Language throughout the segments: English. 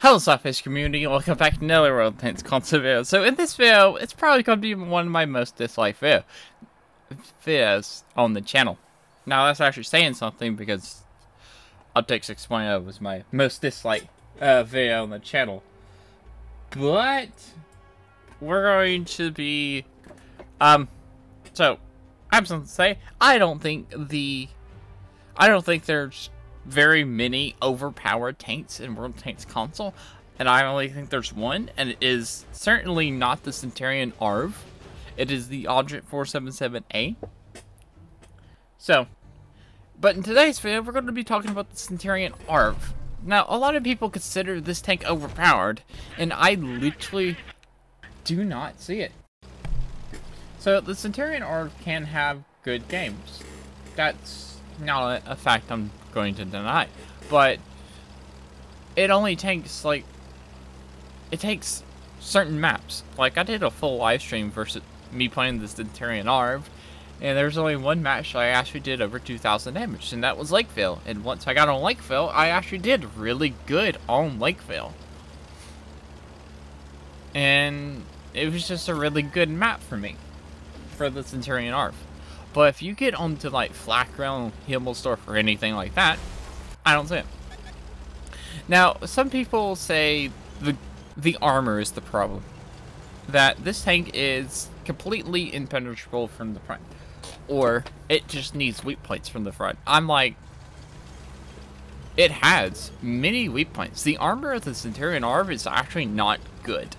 Hello Slapafish community, welcome back to another World Tanks console video. So in this video, it's probably going to be one of my most disliked videos on the channel. Now that's actually saying something because Updates Explain was my most disliked video on the channel. But we're going to be so I have something to say. I don't think there's very many overpowered tanks in World Tanks console, and I only think there's one, and it is certainly not the Centurion AVRE. It is the Object 477A. So, but in today's video, we're going to be talking about the Centurion AVRE. Now, a lot of people consider this tank overpowered, and I literally do not see it. So, the Centurion AVRE can have good games. That's not a fact I'm going to deny, but it only takes it takes certain maps. Like, I did a full live stream versus me playing the Centurion AVRE, and there's only one match I actually did over 2,000 damage, and that was Lakeville. And once I got on Lakeville, I actually did really good on Lakeville, and it was just a really good map for me for the Centurion AVRE. But if you get onto like Flak Realm, Himmelsdorf, or anything like that, I don't see it. Now, some people say the armor is the problem. That this tank is completely impenetrable from the front, or it just needs weak points from the front. I'm like, it has many weak points. The armor of the Centurion AVRE is actually not good.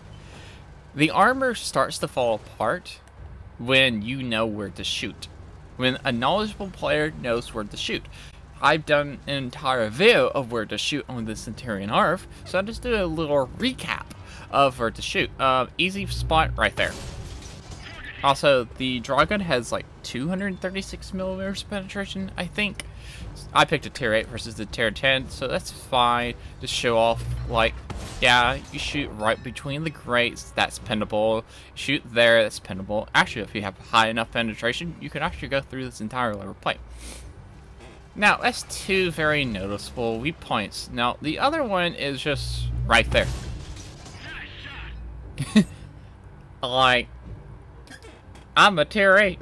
The armor starts to fall apart when you know where to shoot. When a knowledgeable player knows where to shoot. I've done an entire video of where to shoot on the Centurion AVRE, so I'll just do a little recap of where to shoot. Easy spot right there. Also, the drawgun has like 236 millimeters penetration, I think. I picked a tier 8 versus the tier 10, so that's fine to show off, like, yeah, you shoot right between the grates, that's pinnable. Shoot there, that's pinnable. Actually, if you have high enough penetration, you can actually go through this entire lower plate. Now, that's two very noticeable weak points. Now, the other one is just right there. Like, I'm a tier 8.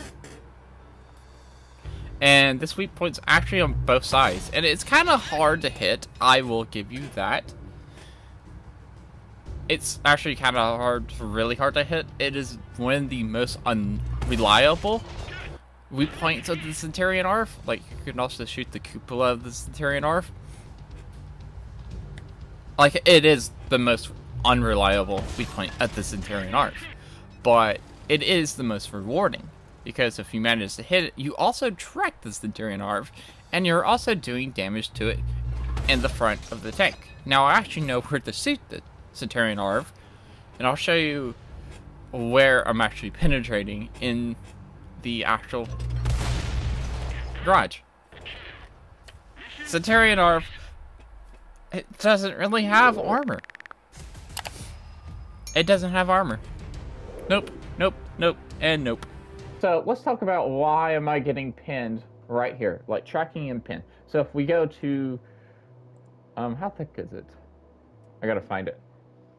And this weak point's actually on both sides. And it's kind of hard to hit, I will give you that. It's actually kind of hard, really hard to hit. It is one of the most unreliable weak points of the Centurion AVRE. Like, you can also shoot the cupola of the Centurion AVRE. Like, it is the most unreliable weak point of the Centurion AVRE. But it is the most rewarding. Because if you manage to hit it, you also track the Centurion AVRE, and you're also doing damage to it in the front of the tank. Now, I actually know where to shoot the Centurion AVRE, and I'll show you where I'm actually penetrating in the actual garage. Centurion AVRE, it doesn't really have armor. It doesn't have armor. Nope, nope, nope, and nope. So let's talk about why am I getting pinned right here, like tracking and pin. So if we go to, how thick is it? I gotta find it.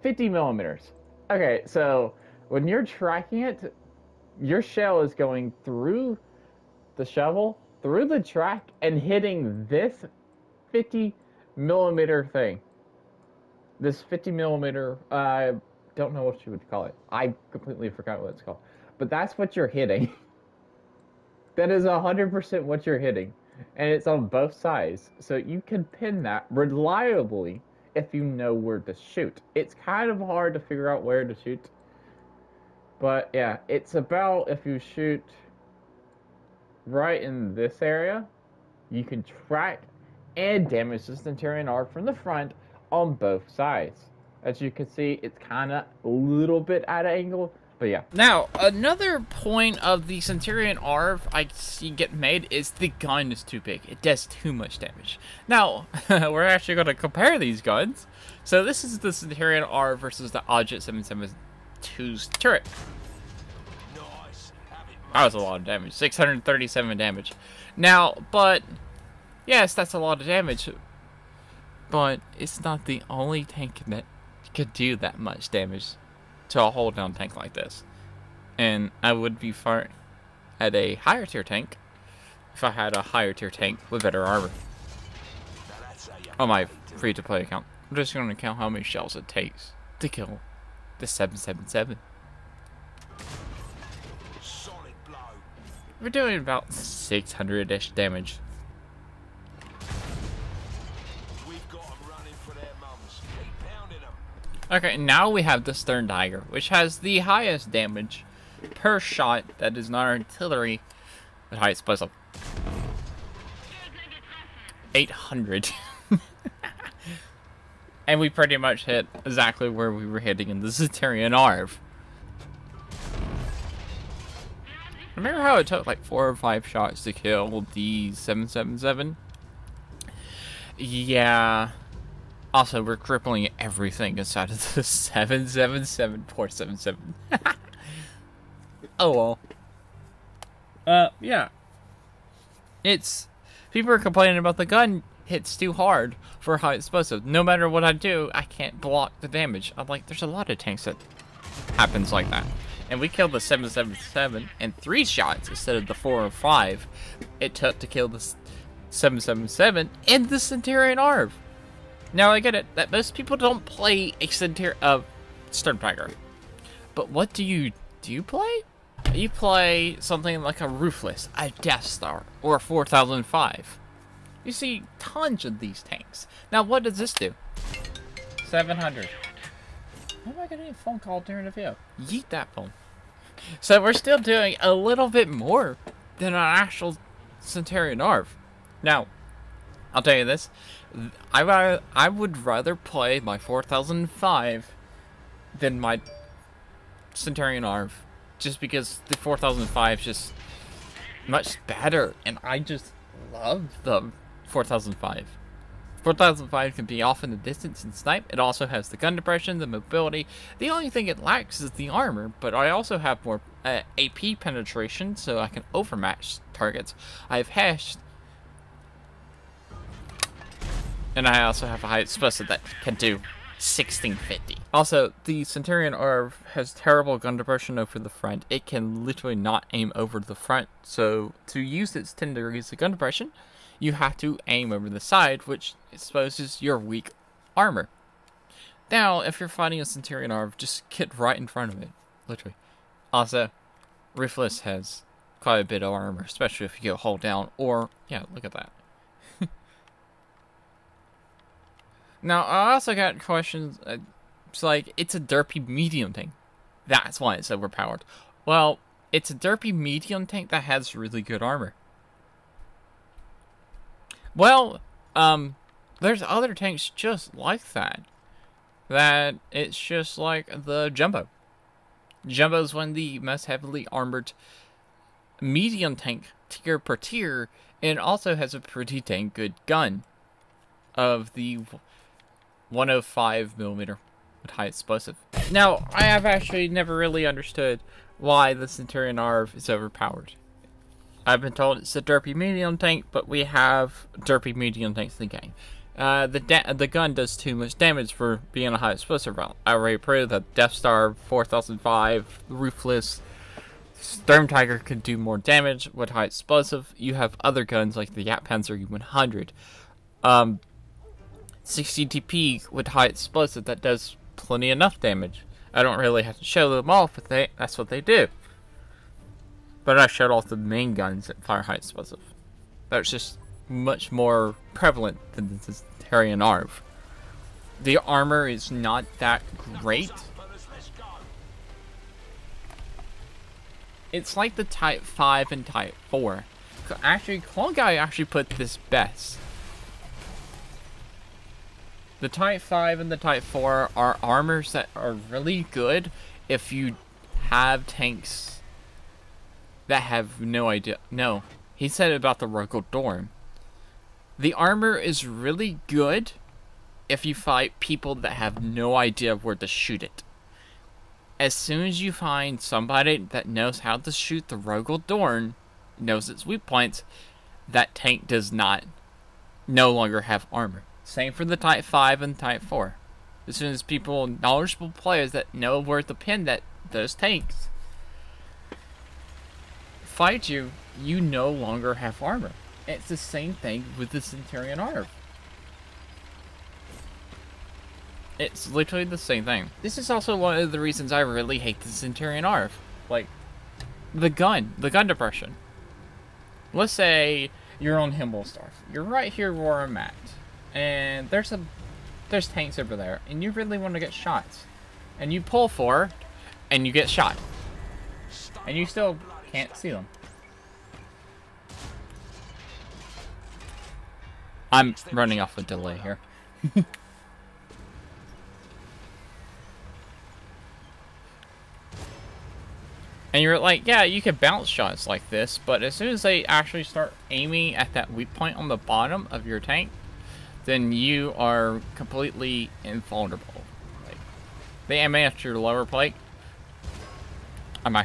50 millimeters. Okay, so when you're tracking it, your shell is going through the shovel, through the track, and hitting this 50 millimeter thing. This 50 millimeter, I don't know what you would call it. I completely forgot what it's called. But that's what you're hitting. That is 100% what you're hitting. And it's on both sides. So you can pin that reliably if you know where to shoot. It's kind of hard to figure out where to shoot. But yeah, it's about if you shoot right in this area, you can track and damage the Centurion AVRE from the front on both sides. As you can see, it's kind of a little bit at an angle. But yeah. Now, another point of the Centurion AVRE I see get made is the gun is too big. It does too much damage. Now, we're actually going to compare these guns. So this is the Centurion AVRE versus the Object 772's turret. That was a lot of damage. 637 damage. Now, but, yes, that's a lot of damage. But it's not the only tank that could do that much damage to a hold down tank like this. And I would be far at a higher tier tank if I had a higher tier tank with better armor. On my free to play account. I'm just going to count how many shells it takes to kill the 777. We're doing about 600-ish damage. Okay, now we have the Stern Tiger, which has the highest damage per shot that is not artillery with high explosive. 800. And we pretty much hit exactly where we were hitting in the Centurion AVRE. Remember how it took like 4 or 5 shots to kill the 777? Yeah. Also, we're crippling everything inside of the 777 477. Oh well. Yeah. It's... People are complaining about the gun hits too hard for high explosive. No matter what I do, I can't block the damage. I'm like, there's a lot of tanks that happens like that. And we killed the 777 in 3 shots instead of the 4 or 5 it took to kill the 777 and the Centurion AVRE. Now I get it, that most people don't play a Stern Tiger. But what do you play? You play something like a Ruthless, a Death Star, or a 4005. You see tons of these tanks. Now what does this do? 700. Why am I getting a phone call during the video? Yeet that phone. So we're still doing a little bit more than an actual Centurion AVRE. Now, I'll tell you this. I would rather play my 4005 than my Centurion AVRE. Just because the 4005 is just much better. And I just love the 4005. 4005 can be off in the distance and snipe. It also has the gun depression, the mobility. The only thing it lacks is the armor, but I also have more AP penetration, so I can overmatch targets. I have hashed, and I also have a high explosive that can do 1650. Also, the Centurion AVRE has terrible gun depression over the front. It can literally not aim over the front, so to use its 10 degrees of gun depression, you have to aim over the side, which exposes your weak armor. Now, if you're fighting a Centurion AVRE, just get right in front of it. Literally. Also, Ruthless has quite a bit of armor, especially if you go hold down, or, yeah, look at that. Now, I also got questions, it's like, it's a derpy medium tank. That's why it's overpowered. Well, it's a derpy medium tank that has really good armor. Well, there's other tanks just like that. That it's just like the Jumbo. Jumbo is one of the most heavily armored medium tank tier per tier, and also has a pretty dang good gun of the 105mm with high explosive. Now, I have actually never really understood why the Centurion AVRE is overpowered. I've been told it's a derpy medium tank, but we have derpy medium tanks in the game. The gun does too much damage for being a high explosive round. I already proved that Death Star 4005, Ruthless, Stern Tiger could do more damage with high explosive. You have other guns like the Panzer U100. 60 TP with high explosive that does plenty enough damage. I don't really have to show them off, but that's what they do. But I showed off the main guns that fire high explosive. That's just much more prevalent than the Centurion AVRE. The armor is not that great. It's like the Type 5 and Type 4. Actually, Clone Guy actually put this best. The Type 5 and the Type 4 are armors that are really good if you have tanks that have no idea. No, he said about the Rogal Dorm. The armor is really good if you fight people that have no idea where to shoot it. As soon as you find somebody that knows how to shoot the Rogal Dorn, knows its weak points, that tank does no longer have armor. Same for the Type 5 and Type 4. As soon as people, knowledgeable players that know where to pin those tanks fight you, you no longer have armor. It's the same thing with the Centurion AVRE. It's literally the same thing. This is also one of the reasons I really hate the Centurion AVRE. Like, the gun depression. Let's say you're on Himmelsdorf. You're right here where I'm at. And there's tanks over there. And you really want to get shots. And you pull forward, and you get shot. And you still can't see them. I'm running off a delay here. And you're like, yeah, you can bounce shots like this, but as soon as they actually start aiming at that weak point on the bottom of your tank, then you are completely invulnerable. Like, they aim at your lower plate. I'm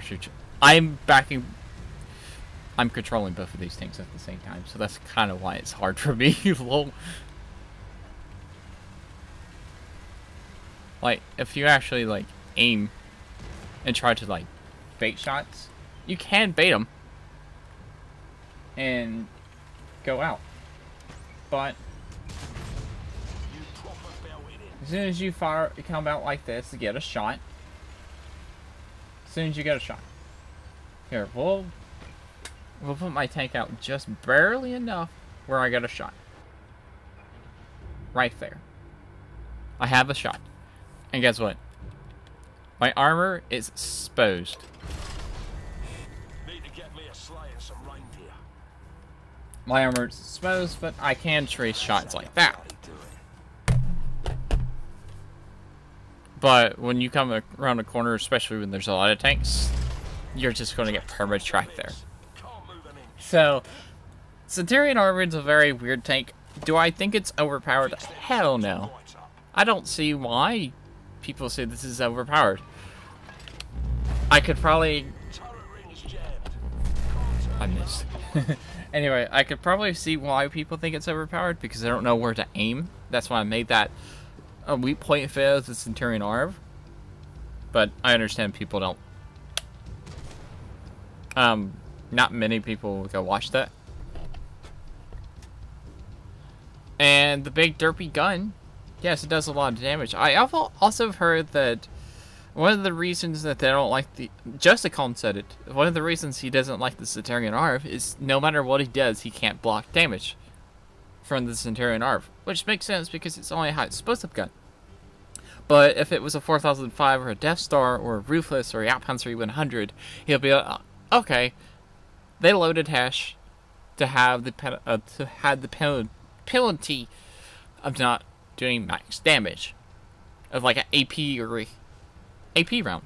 controlling both of these tanks at the same time, so that's kind of why it's hard for me. Like, if you actually, like, aim and try to, like, bait shots, you can bait them and go out. But as soon as you come out like this to get a shot, as soon as you get a shot, here, we'll put my tank out just barely enough where I get a shot. Right there. I have a shot. And guess what? My armor is exposed. Need to get me a sleigh and some reindeer. My armor is exposed, but I can trace shots like that. But when you come around a corner, especially when there's a lot of tanks, you're just going to get perma-tracked there. So, Centurion AVRE is a very weird tank. Do I think it's overpowered? Hell no. I don't see why people say this is overpowered. I could probably... I missed. Anyway, I could probably see why people think it's overpowered, because they don't know where to aim. That's why I made that a weak point fail as the Centurion AVRE. But I understand people don't. Not many people will go watch that. And the big derpy gun, yes, it does a lot of damage. I also heard that one of the reasons that they don't like the... Justicon said it. One of the reasons he doesn't like the Centurion AVRE is no matter what he does, he can't block damage from the Centurion AVRE. Which makes sense because it's only a high explosive gun. But if it was a 4005 or a Death Star or a Ruthless or a Outpound 3100, he'll be like, okay, they loaded hash to have the penalty of not doing max damage of like an AP or AP round.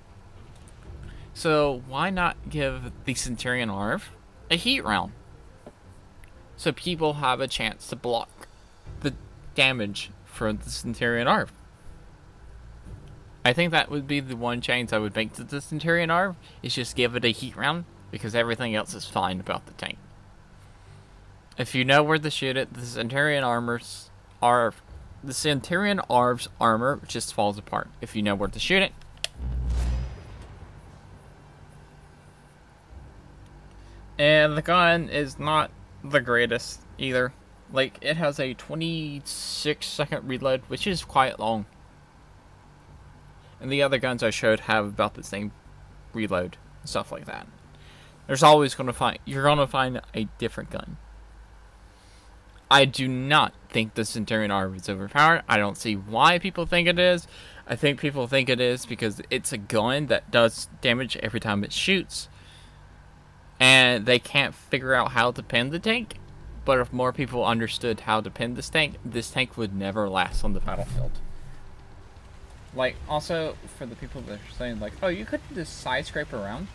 So why not give the Centurion AVRE a heat round, so people have a chance to block the damage from the Centurion AVRE? I think that would be the one change I would make to the Centurion AVRE, is just give it a heat round, because everything else is fine about the tank. If you know where to shoot it, the Centurion AVRE's armor just falls apart. If you know where to shoot it. And the gun is not the greatest either. Like, it has a 26-second reload, which is quite long. And the other guns I showed have about the same reload, stuff like that. There's always you're gonna find a different gun. I do not think the Centurion AVRE is overpowered. I don't see why people think it is. I think people think it is because it's a gun that does damage every time it shoots. And they can't figure out how to pin the tank. But if more people understood how to pin this tank would never last on the battlefield. Like, also, for the people that are saying, like, oh, you couldn't just side scrape around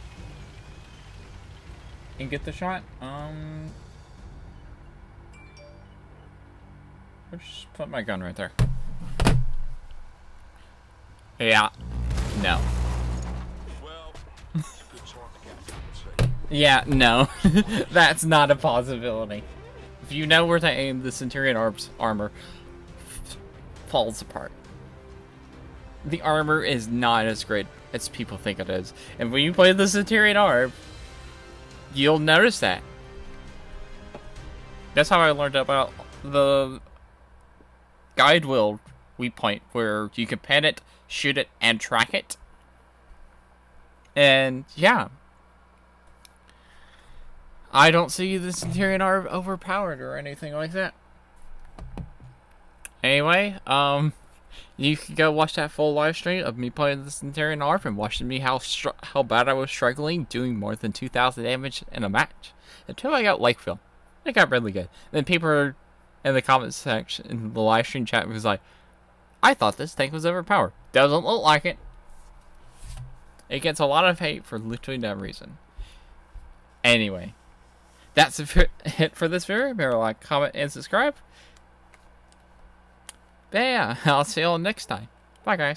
and get the shot? I'll just put my gun right there. Yeah. No. Well, yeah, no. That's not a possibility. If you know where to aim, the Centurion AVRE's armor falls apart. the armor is not as great as people think it is. And when you play the Centurion AVRE, you'll notice that. That's how I learned about the guide wheel weak point, where you can pin it, shoot it, and track it. And yeah, I don't see the Centurion AVRE overpowered or anything like that. Anyway, you can go watch that full live stream of me playing the Centurion AVRE and watching me how bad I was struggling doing more than 2,000 damage in a match until I got Lakefield. It got really good. Then people in the comments section in the live stream chat was like, "I thought this tank was overpowered. Doesn't look like it." It gets a lot of hate for literally no reason. Anyway, that's it for this video. Remember to like, comment, and subscribe. But yeah, I'll see you all next time. Bye, guys.